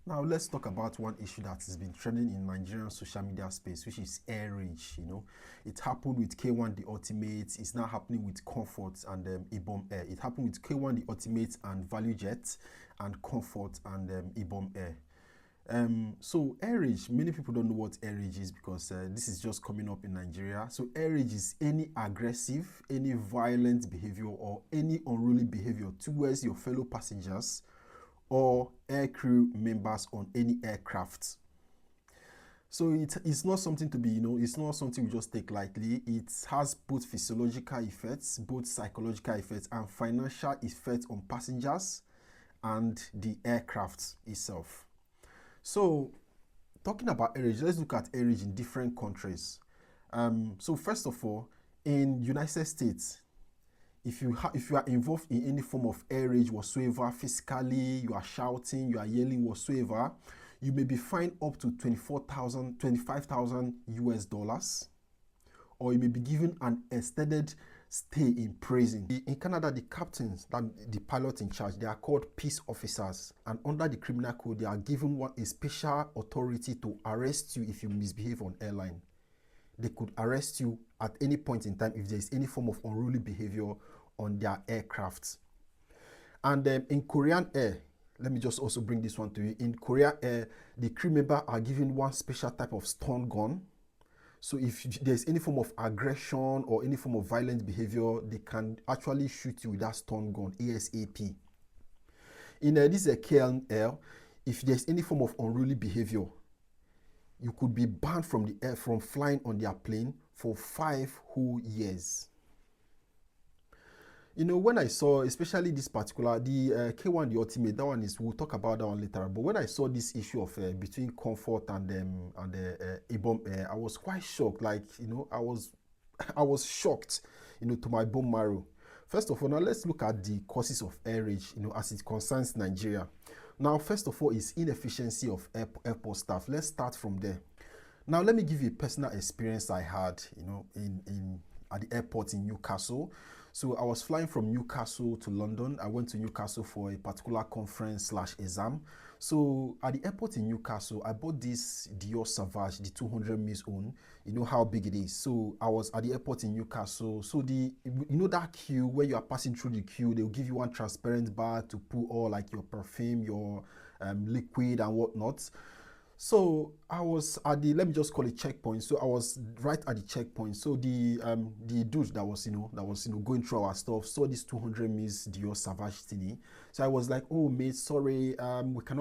Now let's talk about one issue that has been trending in Nigerian social media space, which is air rage. It happened with K1 The Ultimate. It's now happening with Comfort and Ibom Air. It happened with K1 The Ultimate and Value Jet, and Comfort and Ibom Air. So air rage, many people don't know what air rage is because this is just coming up in Nigeria. So air rage is any aggressive, any violent behavior or any unruly behavior towards your fellow passengers or aircrew members on any aircraft. So it's not something to be, it's not something we just take lightly. It has both physiological effects, both psychological effects, and financial effects on passengers and the aircraft itself. So, talking about air rage, let's look at air rage in different countries. So first of all, in United States, if you are involved in any form of air rage whatsoever, physically, you are shouting, you are yelling whatsoever, you may be fined up to 25,000 US dollars, or you may be given an extended stay in prison. In Canada, the captains, the pilot in charge, they are called peace officers, and under the criminal code, they are given a special authority to arrest you if you misbehave on airline. They could arrest you at any point in time if there is any form of unruly behavior on their aircraft. And in Korean Air, let me just also bring this one to you. In Korean Air, the crew member are given one special type of stun gun. So if there's any form of aggression or any form of violent behavior, they can actually shoot you with that stun gun ASAP. In this KLM, if there's any form of unruly behavior, you could be banned from the air from flying on their plane for 5 whole years. When I saw, especially this particular, the K1 The Ultimate, that one is, we'll talk about that one later. But when I saw this issue of between Comfort and Ibom Air, I was quite shocked. Like, I was shocked, to my bone marrow. First of all, now let's look at the causes of air rage, as it concerns Nigeria. Now, first of all, is inefficiency of airport staff. Let's start from there. Now, let me give you a personal experience I had, at the airport in Newcastle. So I was flying from Newcastle to London. I went to Newcastle for a particular conference/exam. So at the airport in Newcastle, I bought this Dior Sauvage, the 200 mils own. You know how big it is. So I was at the airport in Newcastle. So that queue where you are passing through the queue, they'll give you one transparent bag to put all like your perfume, your liquid and whatnot. So I was at the, let me just call it checkpoint. So I was right at the checkpoint. So the dude that was going through our stuff saw this 200 mils Dior Savage thingy. So I was like, oh mate, sorry, we cannot